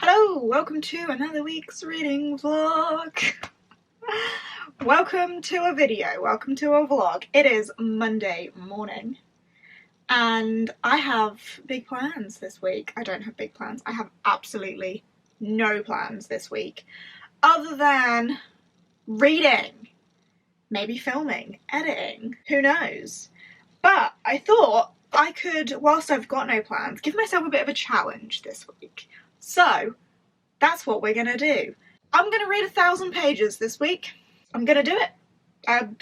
Hello, welcome to another week's reading vlog. Welcome to a video, welcome to a vlog. It is Monday morning and I have big plans this week. I don't have big plans. I have absolutely no plans this week other than reading, maybe filming, editing, who knows. But I thought I could, whilst I've got no plans, give myself a bit of a challenge this week. So that's what we're gonna do. I'm gonna read 1,000 pages this week. I'm gonna do it.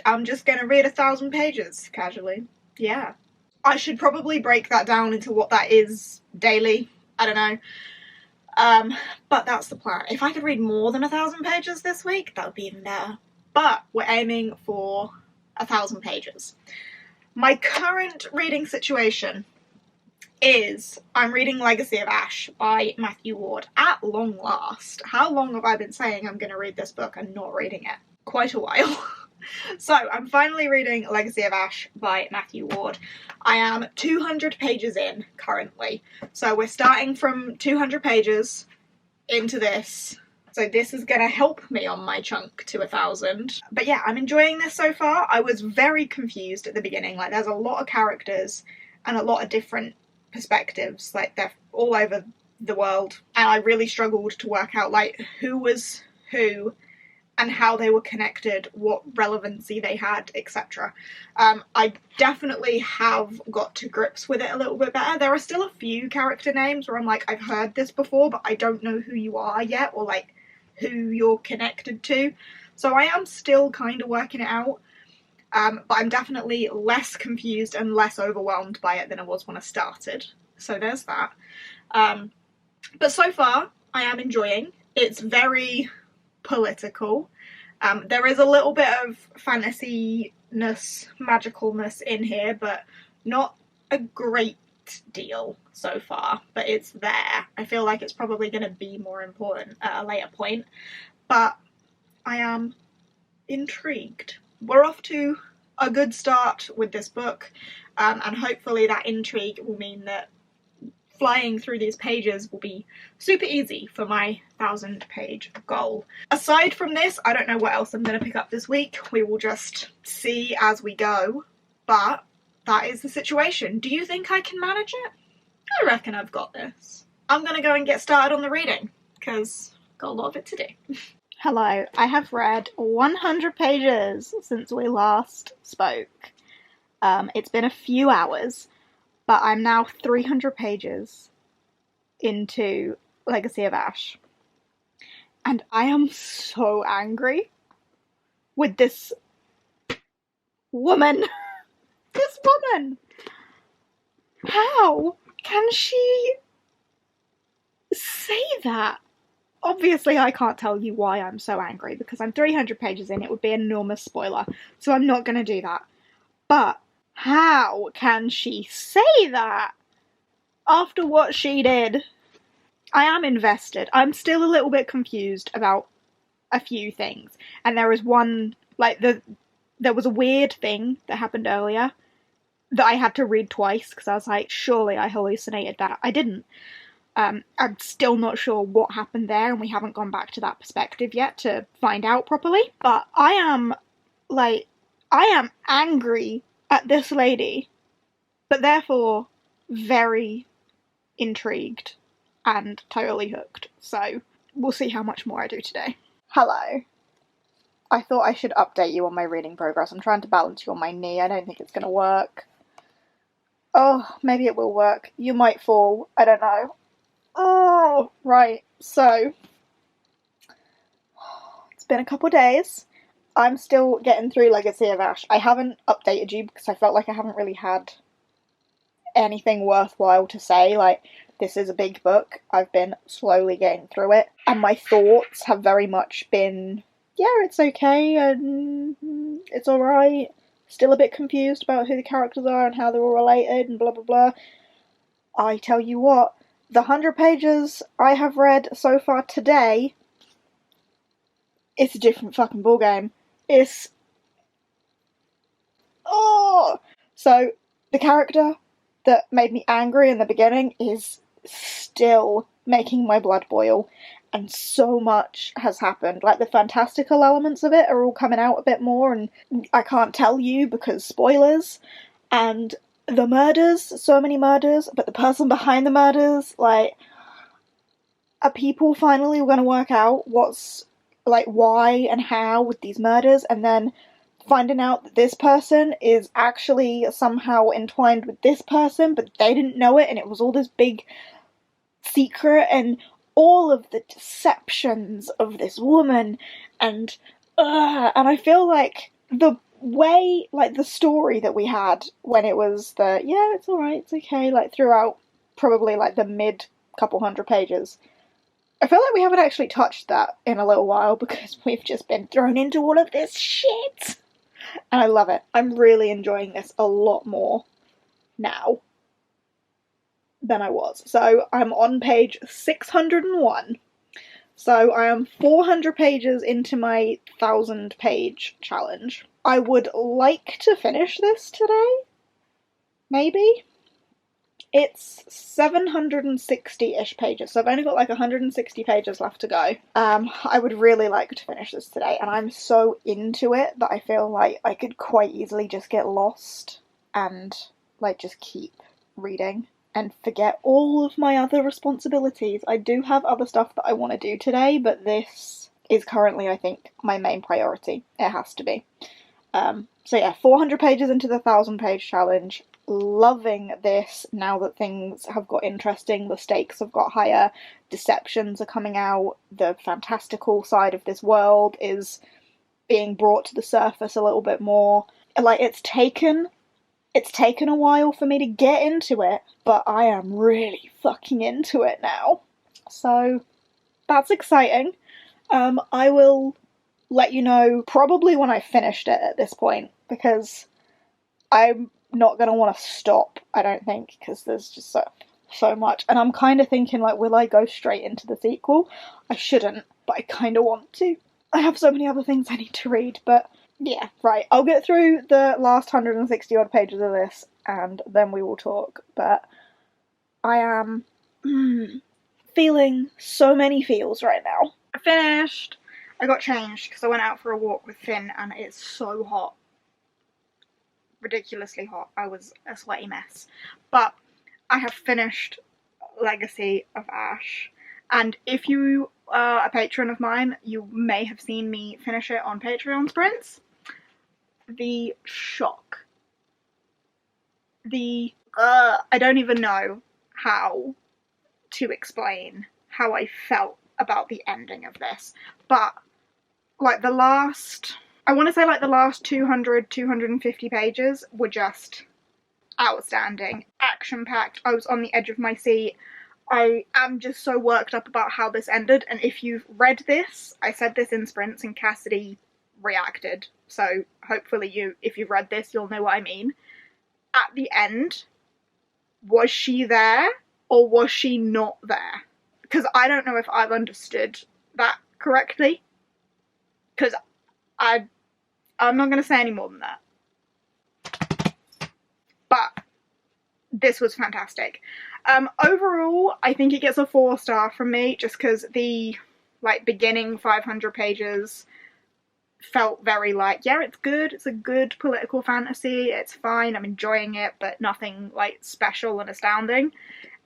I'm just gonna read 1,000 pages casually. Yeah. I should probably break that down into what that is daily. I don't know. But that's the plan. If I could read more than 1,000 pages this week, that would be even better. But we're aiming for 1,000 pages. My current reading situation is I'm reading Legacy of Ash by Matthew Ward at long last. How long have I been saying I'm going to read this book and not reading it? Quite a while. So I'm finally reading Legacy of Ash by Matthew Ward. I am 200 pages in currently. So we're starting from 200 pages into this. So this is going to help me on my chunk to 1,000. But yeah, I'm enjoying this so far. I was very confused at the beginning. Like, there's a lot of characters and a lot of different perspectives. Like, they're all over the world. And I really struggled to work out, like, who was who and how they were connected, what relevancy they had, etc. I definitely have got to grips with it a little bit better. There are still a few character names where I'm like, I've heard this before, but I don't know who you are yet, or like who you're connected to. So I am still kind of working it out, but I'm definitely less confused and less overwhelmed by it than I was when I started. So there's that. But so far, I am enjoying. It's very political. There is a little bit of fantasy-ness, magicalness in here, but not a great deal so far, but it's there. I feel like it's probably going to be more important at a later point, but I am intrigued. We're off to a good start with this book, and hopefully that intrigue will mean that flying through these pages will be super easy for my 1,000-page goal. Aside from this, I don't know what else I'm going to pick up this week. We will just see as we go, but that is the situation. Do you think I can manage it? I reckon I've got this. I'm going to go and get started on the reading, because I've got a lot of it to do. Hello, I have read 100 pages since we last spoke. It's been a few hours, but I'm now 300 pages into Legacy of Ash. And I am so angry with this woman. This woman! How can she say that? Obviously I can't tell you why I'm so angry, because I'm 300 pages in. It would be an enormous spoiler, so I'm not going to do that. But how can she say that after what she did? I am invested. I'm still a little bit confused about a few things. And there is one, like, there was a weird thing that happened earlier that I had to read twice, because I was like, surely I hallucinated that. I didn't. I'm still not sure what happened there, and we haven't gone back to that perspective yet to find out properly. But I am angry at this lady, but therefore very intrigued and totally hooked. So we'll see how much more I do today. Hello. I thought I should update you on my reading progress. I'm trying to balance you on my knee. I don't think it's going to work. Oh, maybe it will work. You might fall. I don't know. Oh, right. So, it's been a couple days. I'm still getting through Legacy of Ash. I haven't updated you because I felt like I haven't really had anything worthwhile to say. Like, this is a big book. I've been slowly getting through it. And my thoughts have very much been, yeah, it's okay, and it's alright. Still a bit confused about who the characters are and how they're all related and blah blah blah. I tell you what, the 100 pages I have read so far today, it's a different fucking ballgame. It's... oh! So, the character that made me angry in the beginning is still making my blood boil, and so much has happened. Like, the fantastical elements of it are all coming out a bit more, and I can't tell you because spoilers. And the murders, so many murders, but the person behind the murders, like, are people finally going to work out what's, like, why and how with these murders, and then finding out that this person is actually somehow entwined with this person, but they didn't know it, and it was all this big secret, and all of the deceptions of this woman, and I feel like the way, like, the story that we had when it was the, yeah, it's alright, it's okay, like, throughout probably, like, the mid couple hundred pages, I feel like we haven't actually touched that in a little while because we've just been thrown into all of this shit. And I love it. I'm really enjoying this a lot more now than I was. So I'm on page 601. So I am 400 pages into my 1,000 page challenge. I would like to finish this today. Maybe. It's 760-ish pages, so I've only got like 160 pages left to go. I would really like to finish this today, and I'm so into it that I feel like I could quite easily just get lost and, like, just keep reading and forget all of my other responsibilities. I do have other stuff that I want to do today, but this is currently, I think, my main priority. It has to be. So yeah, 400 pages into the 1,000 page challenge. Loving this now that things have got interesting, the stakes have got higher, deceptions are coming out, the fantastical side of this world is being brought to the surface a little bit more. Like, it's taken a while for me to get into it, but I am really fucking into it now. So that's exciting. I will let you know probably when I finished it at this point, because I'm not going to want to stop, I don't think, because there's just so much. And I'm kind of thinking, like, will I go straight into the sequel? I shouldn't, but I kind of want to. I have so many other things I need to read, but yeah, right. I'll get through the last 160 odd pages of this, and then we will talk. But I am feeling so many feels right now. I finished. I got changed because I went out for a walk with Finn, and it's so hot. Ridiculously hot. I was a sweaty mess. But I have finished Legacy of Ash, and if you are a patron of mine, you may have seen me finish it on Patreon sprints. The shock. I don't even know how to explain how I felt about the ending of this, but like the last 200, 250 pages were just outstanding, action-packed. I was on the edge of my seat. I am just so worked up about how this ended, and if you've read this, I said this in sprints and Cassidy reacted, so hopefully if you've read this, you'll know what I mean. At the end, was she there or was she not there? Because I don't know if I've understood that correctly, because I'm not going to say any more than that. But this was fantastic. Overall, I think it gets a 4-star from me, just because the beginning 500 pages felt very yeah, it's good, it's a good political fantasy, it's fine, I'm enjoying it, but nothing special and astounding.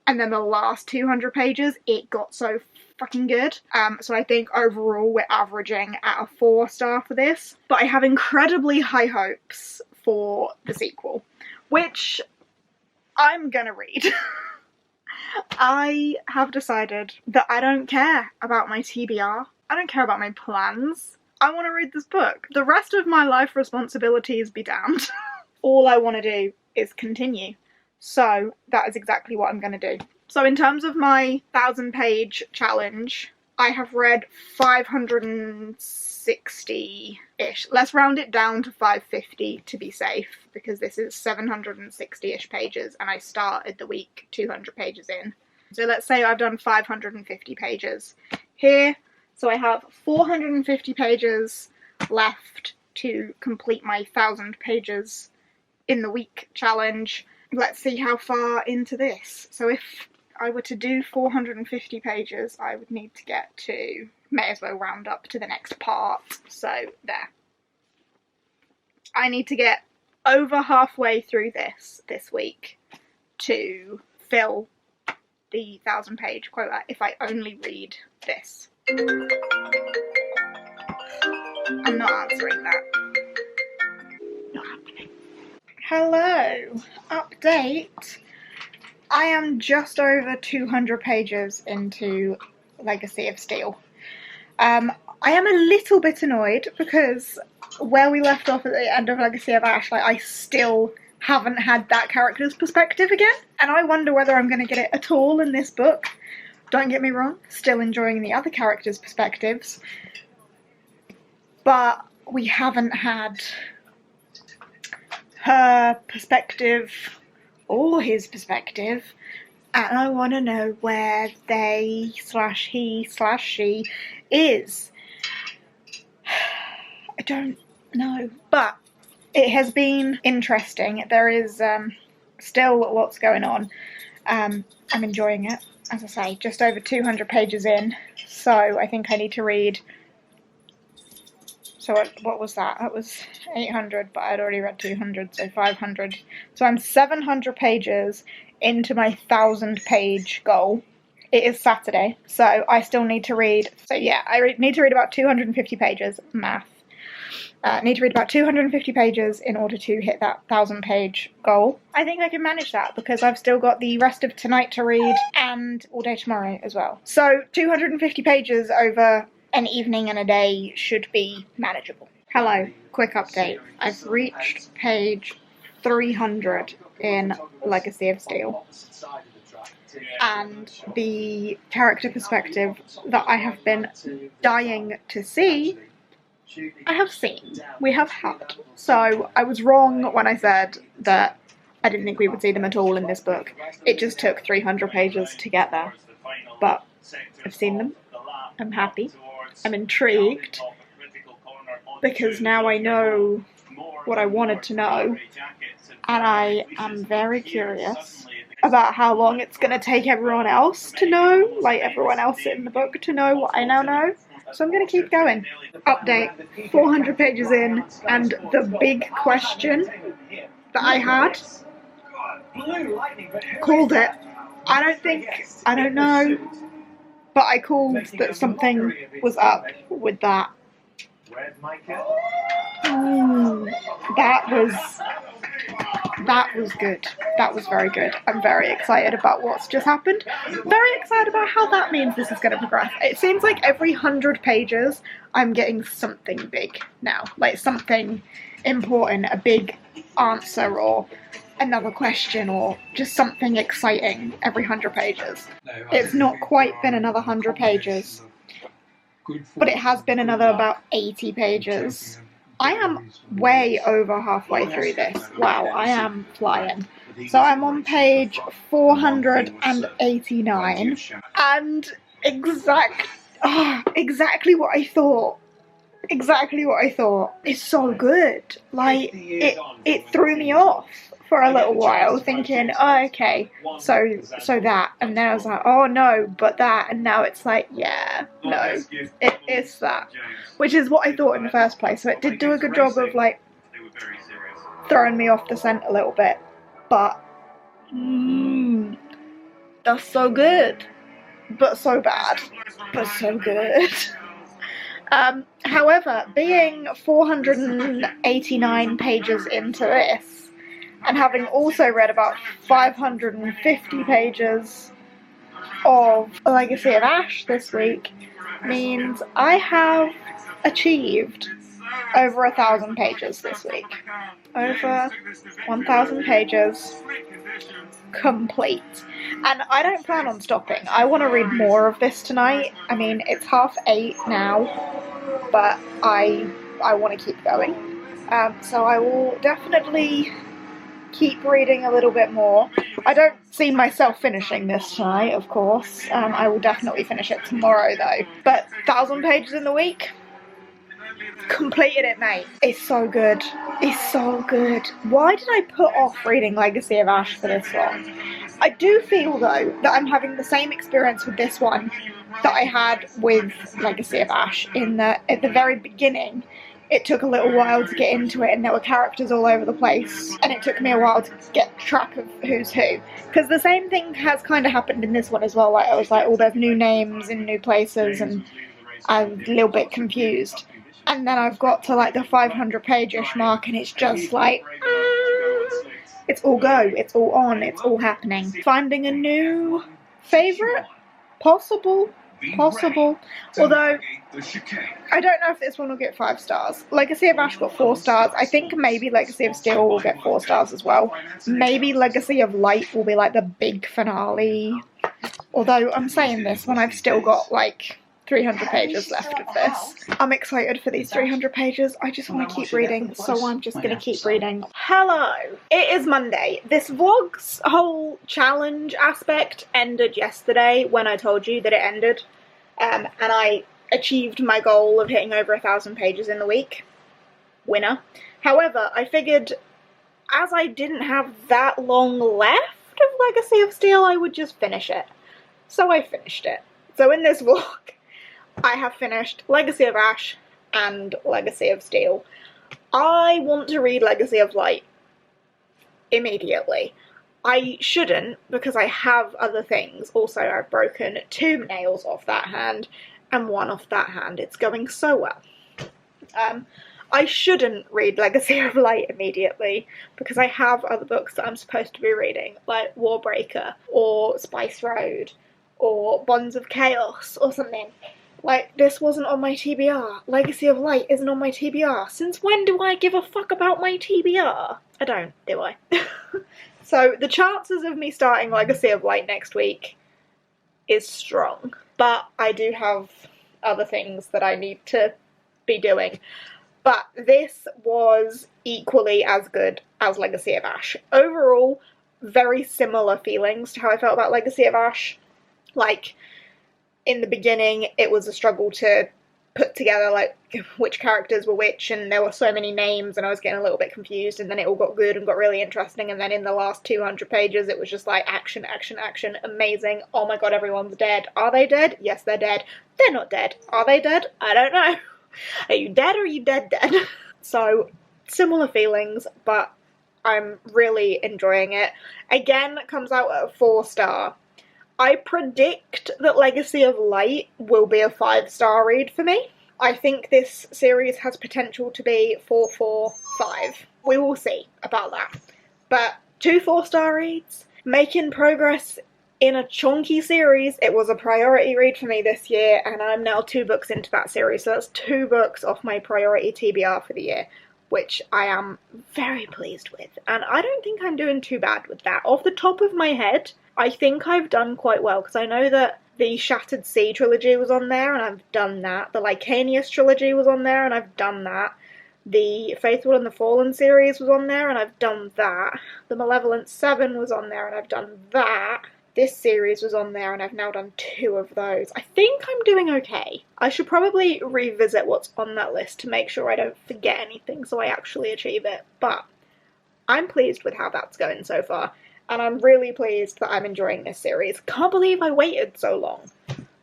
And then the last 200 pages, it got so fucking good. So I think overall we're averaging at a 4-star for this. But I have incredibly high hopes for the sequel, which I'm gonna read. I have decided that I don't care about my TBR. I don't care about my plans. I want to read this book. The rest of my life responsibilities be damned. All I want to do is continue. So that is exactly what I'm going to do. So in terms of my 1,000-page challenge, I have read 560-ish. Let's round it down to 550 to be safe, because this is 760-ish pages and I started the week 200 pages in. So let's say I've done 550 pages here. So I have 450 pages left to complete my 1,000 pages in the week challenge. Let's see how far into this. So if I were to do 450 pages, I would need to get to, may as well round up to the next part, so there. I need to get over halfway through this week to fill the 1,000-page quota if I only read this. I'm not answering that. Not happening. Hello! Update! I am just over 200 pages into Legacy of Steel. I am a little bit annoyed because where we left off at the end of Legacy of Ash, like, I still haven't had that character's perspective again, and I wonder whether I'm going to get it at all in this book. Don't get me wrong, still enjoying the other characters' perspectives, but we haven't had her perspective or his perspective, and I want to know where they / he / she is. I don't know, but it has been interesting. There is still lots going on. I'm enjoying it, as I say, just over 200 pages in, so I think I need to read. So what was that? That was 800, but I'd already read 200, so 500. So I'm 700 pages into my 1,000-page goal. It is Saturday, so I still need to read. So yeah, I need to read about 250 pages. Math. Need to read about 250 pages in order to hit that 1,000-page goal. I think I can manage that because I've still got the rest of tonight to read and all day tomorrow as well. So 250 pages over an evening and a day should be manageable. Hello, quick update. I've reached page 300 in Legacy of Steel. And the character perspective that I have been dying to see, I have seen. We have had. So I was wrong when I said that I didn't think we would see them at all in this book. It just took 300 pages to get there. But I've seen them. I'm happy. I'm intrigued, because now I know what I wanted to know, and I am very curious about how long it's going to take everyone else to know, like everyone else in the book to know what I now know. So I'm going to keep going. Update, 400 pages in, and the big question that I had, called it. I don't know, but I called that something was up with that. That was good. That was very good. I'm very excited about what's just happened. Very excited about how that means this is going to progress. It seems like every 100 pages I'm getting something big now. Like something important, a big answer or another question or just something exciting every 100 pages. It's not quite been another 100 pages, but it has been another about 80 pages. I am way over halfway through this. Wow, I am flying. So I'm on page 489, and exactly what I thought. Exactly what I thought. It's so good. Like, it threw me off for a little while, thinking, oh, okay, so that, and then I was like, oh no, but that, and now it's like, yeah, no, it is that, which is what I thought in the first place. So it did do a good job of like throwing me off the scent a little bit, but that's so good, but so bad, but so good. However, being 489 pages into this, and having also read about 550 pages of Legacy of Ash this week, means I have achieved over 1,000 pages this week. Over 1,000 pages complete. And I don't plan on stopping. I want to read more of this tonight. I mean, it's 8:30 now, but I want to keep going. So I will definitely keep reading a little bit more. I don't see myself finishing this tonight, of course. I will definitely finish it tomorrow though. But 1,000 pages in the week? Completed it, mate. It's so good. It's so good. Why did I put off reading Legacy of Ash for this long? I do feel though that I'm having the same experience with this one that I had with Legacy of Ash, in that at the very beginning it took a little while to get into it and there were characters all over the place and it took me a while to get track of who's who. Because the same thing has kind of happened in this one as well. Like, I was like, oh, there's new names in new places and I'm a little bit confused. And then I've got to like the 500 page-ish mark and it's just like, it's all go, it's all on, it's all happening. Finding a new favourite? Possible. Although, I don't know if this one will get 5 stars. Legacy of Ash got 4 stars. I think maybe Legacy of Steel will get 4 stars as well. Maybe Legacy of Light will be like the big finale. Although, I'm saying this when I've still got like 300 pages left of this. I'm excited for these 300 pages. I just want to keep reading, so I'm just going to keep reading. Hello! It is Monday. This vlog's whole challenge aspect ended yesterday when I told you that it ended. And I achieved my goal of hitting over 1,000 pages in the week. Winner. However, I figured as I didn't have that long left of Legacy of Steel, I would just finish it. So I finished it. So in this vlog, I have finished Legacy of Ash and Legacy of Steel. I want to read Legacy of Light immediately. I shouldn't, because I have other things. Also, I've broken 2 nails off that hand and 1 off that hand. It's going so well. I shouldn't read Legacy of Light immediately because I have other books that I'm supposed to be reading, like Warbreaker or Spice Road or Bonds of Chaos or something. Like, this wasn't on my TBR. Legacy of Light isn't on my TBR. Since when do I give a fuck about my TBR? I don't, do I? So, the chances of me starting Legacy of Light next week is strong. But I do have other things that I need to be doing. But this was equally as good as Legacy of Ash. Overall, very similar feelings to how I felt about Legacy of Ash. Like, in the beginning, it was a struggle to put together, like, which characters were which, and there were so many names, and I was getting a little bit confused, and then it all got good and got really interesting, and then in the last 200 pages, it was just like, action, action, action, amazing, oh my god, everyone's dead. Are they dead? Yes, they're dead. They're not dead. Are they dead? I don't know. Are you dead or are you dead? So, similar feelings, but I'm really enjoying it. Again, it comes out at a 4-star. I predict that Legacy of Light will be a 5-star read for me. I think this series has potential to be 4, 4, 5. We will see about that. But 2 4-star reads, making progress in a chunky series. It was a priority read for me this year, and I'm now 2 books into that series, so that's 2 books off my priority TBR for the year, which I am very pleased with. And I don't think I'm doing too bad with that. Off the top of my head, I think I've done quite well, because I know that the Shattered Sea trilogy was on there, and I've done that. The Lycanius trilogy was on there, and I've done that. The Faithful and the Fallen series was on there, and I've done that. The Malevolent 7 was on there, and I've done that. This series was on there, and I've now done 2 of those. I think I'm doing okay. I should probably revisit what's on that list to make sure I don't forget anything so I actually achieve it. But I'm pleased with how that's going so far. And I'm really pleased that I'm enjoying this series. Can't believe I waited so long.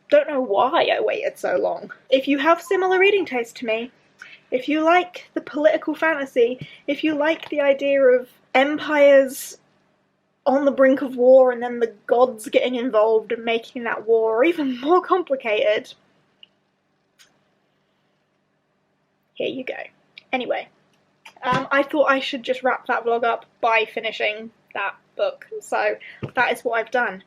Don't know why I waited so long. If you have similar reading taste to me, if you like the political fantasy, if you like the idea of empires on the brink of war and then the gods getting involved and making that war even more complicated, here you go. Anyway, I thought I should just wrap that vlog up by finishing that book, so that is what I've done.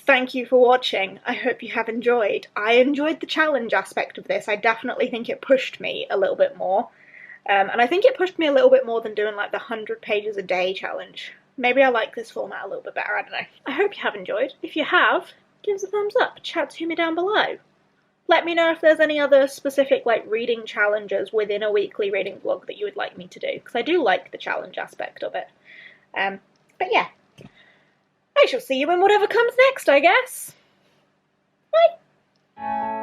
Thank you for watching. I hope you have enjoyed. I enjoyed the challenge aspect of this. I definitely think it pushed me a little bit more, and I think it pushed me a little bit more than doing like the 100 pages a day challenge. Maybe I like this format a little bit better, I don't know. I hope you have enjoyed. If you have, give us a thumbs up, chat to me down below. Let me know if there's any other specific like reading challenges within a weekly reading vlog that you would like me to do, because I do like the challenge aspect of it. But yeah, I shall see you in whatever comes next, I guess. Bye!